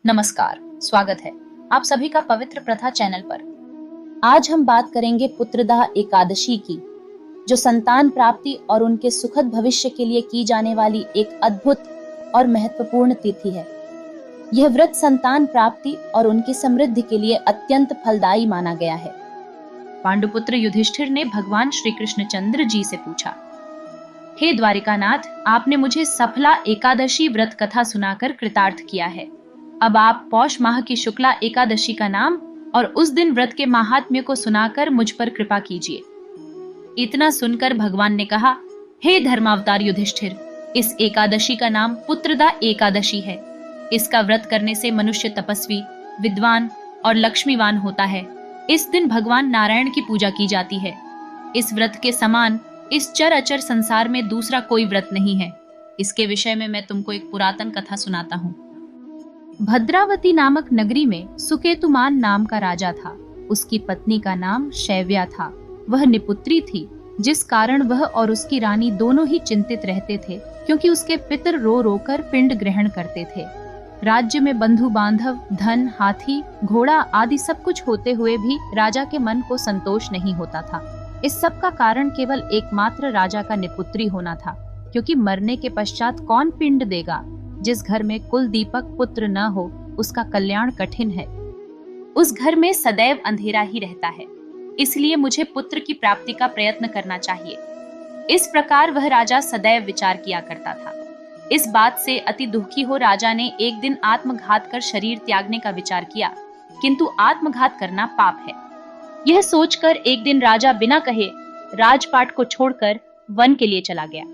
नमस्कार, स्वागत है आप सभी का पवित्र प्रथा चैनल पर। आज हम बात करेंगे पुत्रदाह एकादशी की, जो संतान प्राप्ति और उनके सुखद भविष्य के लिए की जाने वाली एक अद्भुत और महत्वपूर्ण तिथि है। यह व्रत संतान प्राप्ति और उनकी समृद्धि के लिए अत्यंत फलदायी माना गया है। पांडुपुत्र युधिष्ठिर ने भगवान श्री कृष्णचंद्र जी से पूछा, हे द्वारिकानाथ, आपने मुझे सफला एकादशी व्रत कथा सुनाकर कृतार्थ किया है। अब आप पौष माह की शुक्ला एकादशी का नाम और उस दिन व्रत के महात्म्य को सुनाकर मुझ पर कृपा कीजिए। इतना सुनकर भगवान ने कहा, हे धर्मावतार युधिष्ठिर, इस एकादशी का नाम पुत्रदा एकादशी है। इसका व्रत करने से मनुष्य तपस्वी, विद्वान और लक्ष्मीवान होता है। इस दिन भगवान नारायण की पूजा की जाती है। इस व्रत के समान इस चर अचर संसार में दूसरा कोई व्रत नहीं है। इसके विषय में मैं तुमको एक पुरातन कथा सुनाता हूँ। भद्रावती नामक नगरी में सुकेतुमान नाम का राजा था। उसकी पत्नी का नाम शैव्या था। वह निपुत्री थी, जिस कारण वह और उसकी रानी दोनों ही चिंतित रहते थे, क्योंकि उसके पितर रो रोकर पिंड ग्रहण करते थे। राज्य में बंधु बांधव, धन, हाथी, घोड़ा आदि सब कुछ होते हुए भी राजा के मन को संतोष नहीं होता था। इस सब का कारण केवल एकमात्र राजा का निपुत्री होना था, क्योंकि मरने के पश्चात कौन पिंड देगा। जिस घर में कुल दीपक पुत्र न हो, उसका कल्याण कठिन है। उस घर में सदैव अंधेरा ही रहता है। इसलिए मुझे पुत्र की प्राप्ति का प्रयत्न करना चाहिए। इस प्रकार वह राजा सदैव विचार किया करता था। इस बात से अति दुखी हो राजा ने एक दिन आत्मघात कर शरीर त्यागने का विचार किया, किंतु आत्मघात करना पाप है। यह सोचकर एक दिन राजा बिना कहे राजपाट को छोड़कर वन के लिए चला गया।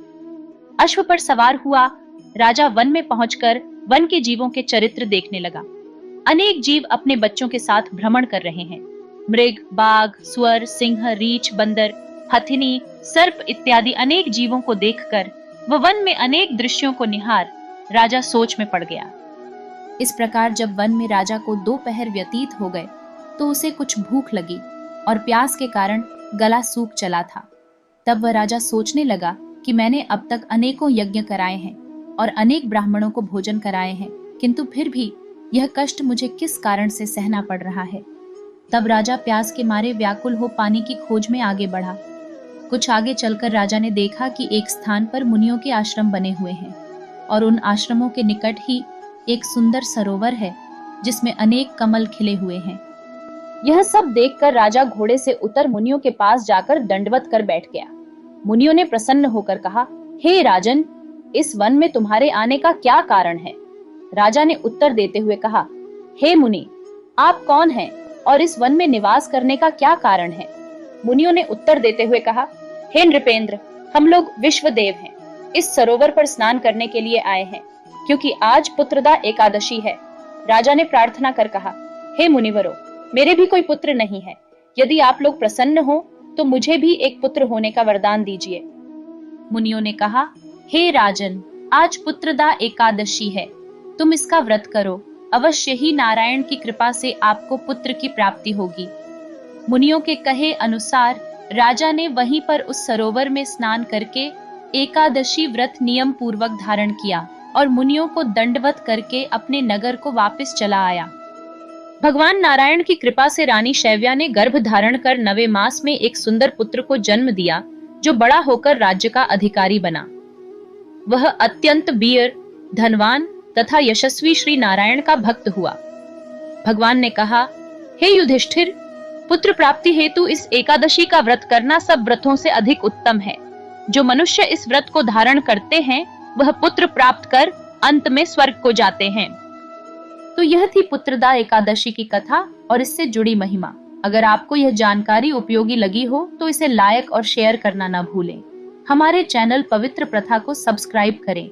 अश्व पर सवार हुआ राजा वन में पहुंचकर वन के जीवों के चरित्र देखने लगा। अनेक जीव अपने बच्चों के साथ भ्रमण कर रहे हैं। मृग, बाघ, स्वर, सिंह, रीछ, बंदर, हथिनी, सर्प इत्यादि अनेक जीवों को देखकर वह वन में अनेक दृश्यों को निहार राजा सोच में पड़ गया। इस प्रकार जब वन में राजा को 2 पहर व्यतीत हो गए तो उसे कुछ भूख लगी और प्यास के कारण गला सूख चला था। तब वह राजा सोचने लगा कि मैंने अब तक अनेकों यज्ञ कराए हैं और अनेक ब्राह्मणों को भोजन कराए हैं, किंतु फिर भी यह कष्ट मुझे किस कारण से सहना पड़ रहा है। तब राजा प्यास के मारे व्याकुल हो पानी की खोज में आगे बढ़ा। कुछ आगे चलकर राजा ने देखा कि एक स्थान पर मुनियों के आश्रम बने हुए हैं और उन आश्रमों के निकट ही एक सुंदर सरोवर है, जिसमें अनेक कमल खिले हुए हैं। यह सब देखकर राजा घोड़े से उतर मुनियों के पास जाकर दंडवत कर बैठ गया। मुनियों ने प्रसन्न होकर कहा, हे राजन, इस वन में तुम्हारे आने का क्या कारण है? राजा ने उत्तर देते हुए कहा, हे मुनि, आप कौन हैं और इस वन में निवास करने का क्या कारण है? मुनियों ने उत्तर देते हुए कहा, हे नृपेंद्र, हम लोग विश्वदेव हैं। इस सरोवर पर स्नान करने के लिए आए हैं, क्योंकि आज पुत्रदा एकादशी है। राजा ने प्रार्थना कर कहा, हे मुनिवरों, मेरे भी कोई पुत्र नहीं है। यदि आप लोग प्रसन्न हो तो मुझे भी एक पुत्र होने का वरदान दीजिए। मुनियों ने कहा, हे राजन, आज पुत्रदा एकादशी है, तुम इसका व्रत करो। अवश्य ही नारायण की कृपा से आपको पुत्र की प्राप्ति होगी। मुनियों के कहे अनुसार राजा ने वहीं पर उस सरोवर में स्नान करके एकादशी व्रत नियम पूर्वक धारण किया और मुनियों को दंडवत करके अपने नगर को वापस चला आया। भगवान नारायण की कृपा से रानी शैव्या ने गर्भ धारण कर 9वें मास में एक सुंदर पुत्र को जन्म दिया, जो बड़ा होकर राज्य का अधिकारी बना। वह अत्यंत वीर, धनवान तथा यशस्वी श्री नारायण का भक्त हुआ। भगवान ने कहा, हे युधिष्ठिर, पुत्र प्राप्ति हेतु इस एकादशी का व्रत करना सब व्रतों से अधिक उत्तम है। जो मनुष्य इस व्रत को धारण करते हैं वह पुत्र प्राप्त कर अंत में स्वर्ग को जाते हैं। तो यह थी पुत्रदा एकादशी की कथा और इससे जुड़ी महिमा। अगर आपको यह जानकारी उपयोगी लगी हो तो इसे लाइक और शेयर करना न भूलें। हमारे चैनल पवित्र प्रथा को सब्सक्राइब करें